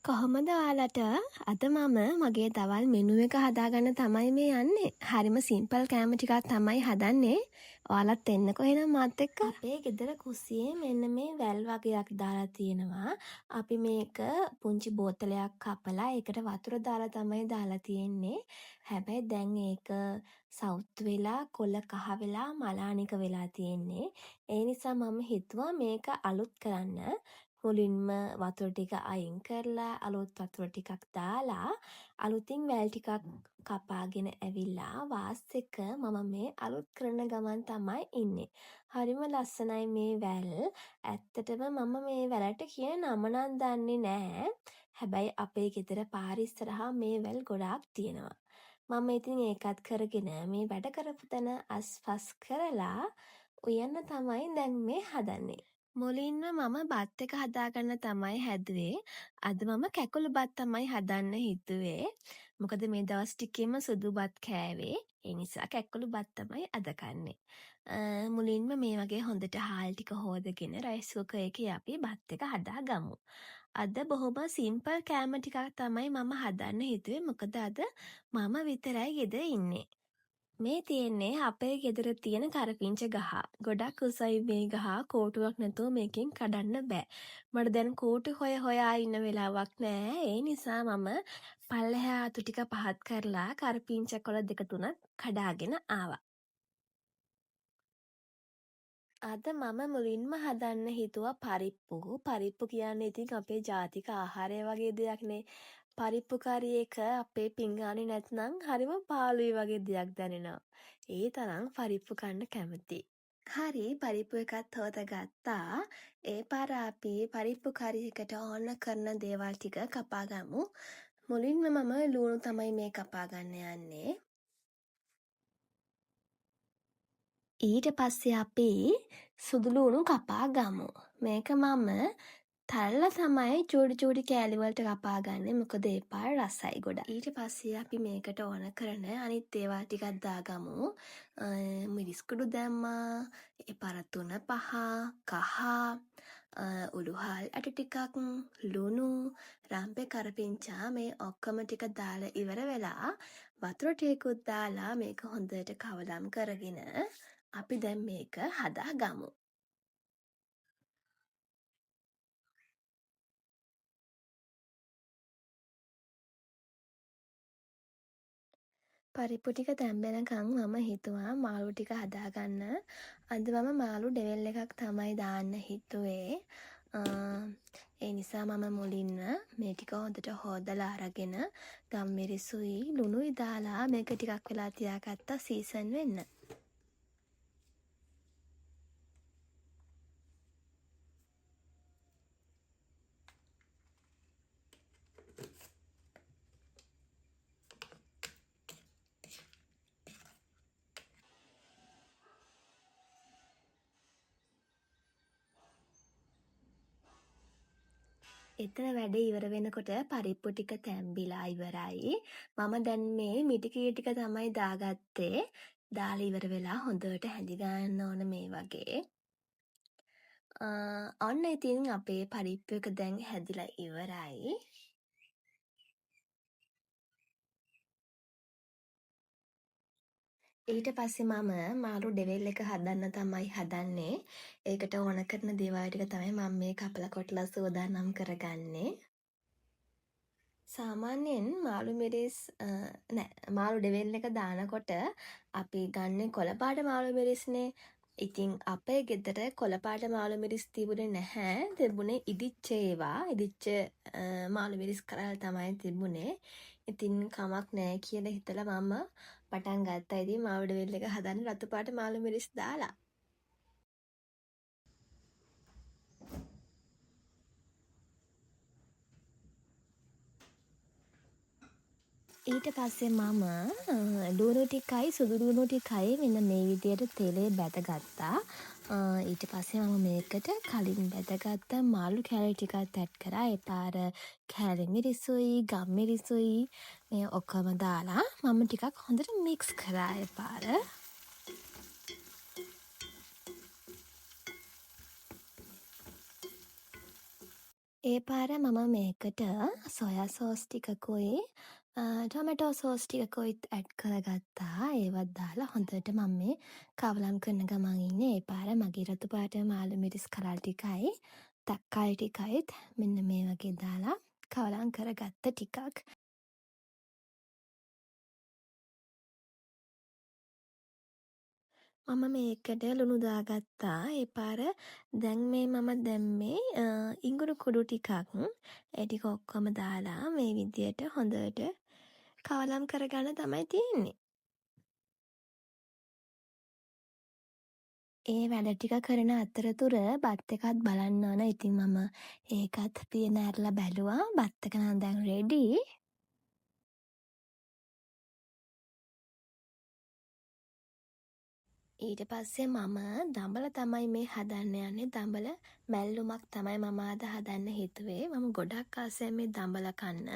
කොහොමද ඔයාලට? අද මම මගේ දවල් මෙනු එක හදාගන්න තමයි මේ යන්නේ. හරිම සිම්පල් කෑම ටිකක් තමයි හදන්නේ. ඔයාලත් එන්නකෝ එහෙනම් මාත් එක්ක. අපේ ගෙදර කුස්සියේ මෙන්න මේ වැල් වගේක් දාලා තියෙනවා. අපි මේක පුංචි බෝතලයක් කපලා ඒකට වතුර දාලා තමයි දාලා තියෙන්නේ. හැබැයි දැන් ඒක සවුත් වෙලා කොළ කහ වෙලා මලානික වෙලා තියෙන්නේ. ඒ නිසා මම හිතුවා මේක අලුත් කරන්න. මුලින්ම වතුර ටික අයින් කරලා අලුත් වතුර ටිකක් දාලා අලුතින් වැල් ටිකක් කපාගෙන ඇවිල්ලා වාස් එක මම මේ අලුත් කරන ගමන් තමයි ඉන්නේ. හරිම ලස්සනයි මේ වැල්. ඇත්තටම මම මේ වැලට කියන නම නම් දන්නේ නැහැ. හැබැයි අපේ ගෙදර පාර ඉස්සරහා මේ වැල් ගොඩාක් තියෙනවා. මම ඉතින් ඒකත් කරගෙන මේ වැඩ කරපු තැන අස්පස් කරලා උයන්න තමයි දැන් මේ හදන්නේ. මුලින්ම මම බත් එක හදාගන්න තමයි හැදුවේ. අද මම කැකුළු බත් තමයි හදන්න හිතුවේ. මොකද මේ දවස් ටිකේම සුදු බත් කෑවේ. ඒ නිසා කැකුළු බත් තමයි අද කන්නේ. මුලින්ම මේ වගේ හොඳට හාල් ටික හොදගෙන රයිස් කුකර් එකේ අපි බත් එක හදාගමු. අද බොහොම සිම්පල් කෑම ටිකක් තමයි මම හදන්න හිතුවේ. මොකද අද මම විතරයි ගෙදර ඉන්නේ. මේ තියෙන්නේ අපේ ගෙදර තියෙන කරපිංච ගහ. ගොඩක් උසයි මේ ගහ. කෝටුවක් නැතුව මේකෙන් කඩන්න බෑ. මට දැන් කෝටු හොයා ඉන්න වෙලාවක් නෑ. ඒ නිසා මම පල්ලෙහා අතු ටික පහත් කරලා කරපිංච කොළ දෙක තුනක් කඩාගෙන ආවා. අද මම මුලින්ම හදන්න හිතුවා පරිප්පු. පරිප්පු කියන්නේ ඉතින් අපේ ජාතික ආහාරය වගේ දෙයක්නේ. පරිප්පු කරි එක අපේ පිඟානේ නැත්නම් හරිම පාළුයි වගේ දෙයක් දැනෙනවා. ඒ තරම් පරිප්පු කන්න කැමතියි. හරි පරිප්පු එකත් හොදගත්තා. ඒ පාර අපි පරිප්පු කරි එකට ඕන කරන දේවල් ටික කපා ගමු. මුලින්ම මම ලුණු තමයි මේ කපා ගන්න යන්නේ. ඊට පස්සේ අපි සුදු ලුණු කපා ගමු. මේක මම තල්ලා තමයි චූටි කෑලි වලට කපා ගන්නේ. මොකද ඒ පාර රසයි ගොඩක්. ඊට පස්සේ අපි මේකට ඕන කරන අනිත් ඒවා ටිකක් දාගමු. මිරිස් කුඩු දැම්මා. ඒ පාර 3-5 කහ උළුහල් ඇට ටිකක් ලුණු රම්පේ කරපිංචා මේ ඔක්කොම ටික දාලා ඉවර වෙලා වතුර ටිකකුත් දාලා මේක හොඳට කවලම් කරගෙන අපි දැන් මේක හදාගමු. පරිප්පු ටික තැම්බෙනකන් මම හිතුවා මාළු ටික හදාගන්න. අද මම මාළු ඩෙවල් එකක් තමයි දාන්න හිතුවේ. ඒ නිසා මම මුලින්ම මේ ටික හොඳට හොදලා අරගෙන ගම්මිරිසුයි ලුණුයි දාලා මේක ටිකක් වෙලා තියාගත්තා සීසන් වෙන්න. එතන වැඩේ ඉවර වෙනකොට පරිප්පු ටික තැම්බිලා ඉවරයි. මම දැන් මේ මිටිකිය ටික තමයි දාගත්තේ. දාලා ඉවර වෙලා හොඳට හැඳි ගන්න ඕන මේ වගේ. ඔන්න ඉතින් අපේ පරිප්පු එක දැන් හැදිලා ඉවරයි. ඊට පස්සේ මම මාළු ඩෙවල් එක හදන්න තමයි හදන්නේ. ඒකට ඕන කරන දේවල් ටික තමයි මම මේ කපලා කොටලා සූදානම් කරගන්නේ. සාමාන්‍යයෙන් මාළු මිරිස් මාළු ඩෙවල් එක දානකොට අපි ගන්නේ කොළපාට මාළු මිරිස්නේ. ඉතින් අපේ ගෙදර කොළපාට මාළු මිරිස් තිබුණේ නැහැ. තිබුණේ ඉදිච්ච ඒවා. ඉදිච්ච මාළු මිරිස් කරල් තමයි තිබුණේ. ඉතින් කමක් නෑ කියලා හිතලා මම පටන් ගත්තා. ඉතින් මාළු ඩෙවල් එක හදන්න රතු පාට මාළු මිරිස් දාලා. ඊට පස්සේ මම ලුණු ටිකයි සුදු ලුණු ටිකයි මෙන්න මේ විදියට තෙලේ බැදගත්තා. ඊට පස්සේ මම මේකට කලින් බැදගත්ත මාළු කෑලි ටිකත් ඇඩ් කරා. ඒ පාර කෑලි මිරිසුයි ගම්මිරිසුයි මේ ඔක්කොම දාලා මම ටිකක් හොඳට මික්ස් කරා ඒ පාර. ඒ පාර මම මේකට සොයා සෝස් ටිකකුයි ටොමැටෝ සෝස් ටිකකුයිත් ඇඩ් කරගත්තා. ඒවත් දාලා හොඳට මම මේ කවලම් කරන ගමන් ඉන්නේ. ඒ පාර මගේ රතු පාට මාළු මිරිස් කරල් ටිකයි තක්කාලි ටිකයිත් මෙන්න මේ වගේ දාලා කවලම් කරගත්ත ටිකක්. මම මේකට ලුණු දාගත්තා. ඒ පාර දැන් මේ මම දැම්මේ ඉඟුරු කුඩු ටිකක්. ඒ ටික ඔක්කොම දාලා මේ විදියට හොඳට කවලම් කරගන්න තමයි තියෙන්නේ. ඒ වැඩ ටික කරන අතරතුර බත් එකත් බලන්න ඕන. ඉතින් මම ඒකත් පියන ඇරලා බැලුවා. බත් එක නම් දැන් රෙඩි. ඊට පස්සේ මම දඹල තමයි මේ හදන්න යන්නේ. දඹල මැල්ලුමක් තමයි මම අද හදන්න හිතුවේ. මම ගොඩක් ආසයි මේ දඹල කන්න.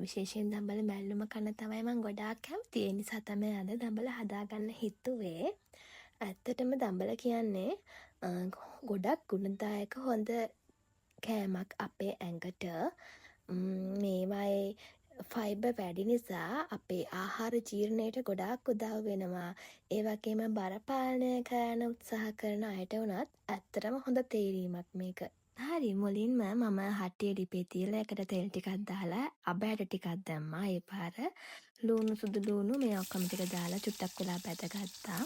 විශේෂයෙන් දඹල මැල්ලුම කන්න තමයි මම ගොඩාක් කැමති. ඒ නිසා තමයි අද දඹල හදාගන්න හිතුවේ. ඇත්තටම දඹල කියන්නේ ගොඩක් ගුණදායක හොඳ කෑමක් අපේ ඇඟට. මේවායේ ෆයිබර් වැඩි නිසා අපේ ආහාර ජීර්ණයට ගොඩාක් උදව් වෙනවා. ඒ වගේම බර පාලනය කරන්න උත්සාහ කරන අයට වුණත් ඇත්තටම හොඳ තේරීමක් මේක. හරි මුලින්ම මම හට්ටිය ලිපේ තියලා ඒකට තෙල් ටිකක් දාලා අබ ඇට ටිකක් දැම්මා. ඒ පාර ලූණු සුදු ලූණු මේ ඔක්කොම ටික දාලා චුට්ටක් වෙලා බැදගත්තා.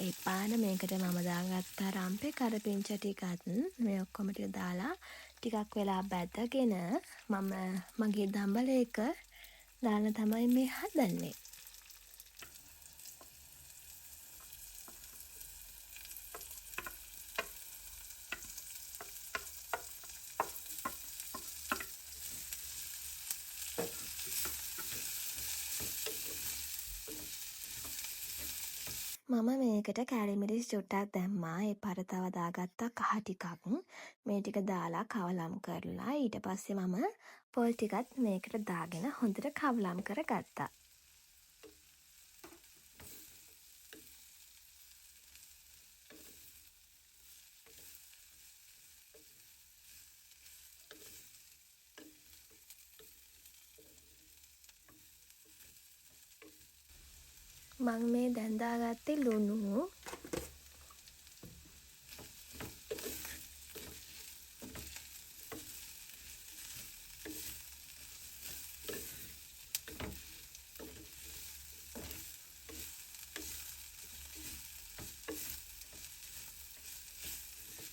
ඒ පාන මේකට මම දාගත්තා රම්පේ කරපිංච ටිකත් මේ ඔක්කොම ටික දාලා ටිකක් වෙලා බැදගෙන මම මගේ දඹල එක දාන්න තමයි මේ හදන්නේ. මම මේකට කැරි මිරිස් චුට්ටක් දැම්මා. ඒ පාර තව දාගත්තා කහ ටිකක්. මේ ටික දාලා කවලම් කරලා ඊට පස්සේ මම පොල් ටිකත් මේකට දාගෙන හොඳට කවලම් කරගත්තා. මම මේ දැන් දාගත්තේ ලුණු.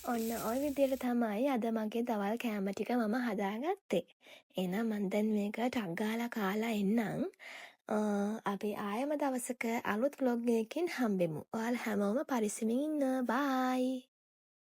ඔන්න ඔය විදියට තමයි අද මගේ දවල් කෑම ටික මම හදාගත්තේ. එහෙනම් මං දැන් මේක ටක් ගාලා කාලා එන්නම්. අපි ආයෙම දවසක අලුත් vlog එකකින් හම්බෙමු. ඔයාලා හැමෝම පරිස්සමින් ඉන්න. බයි.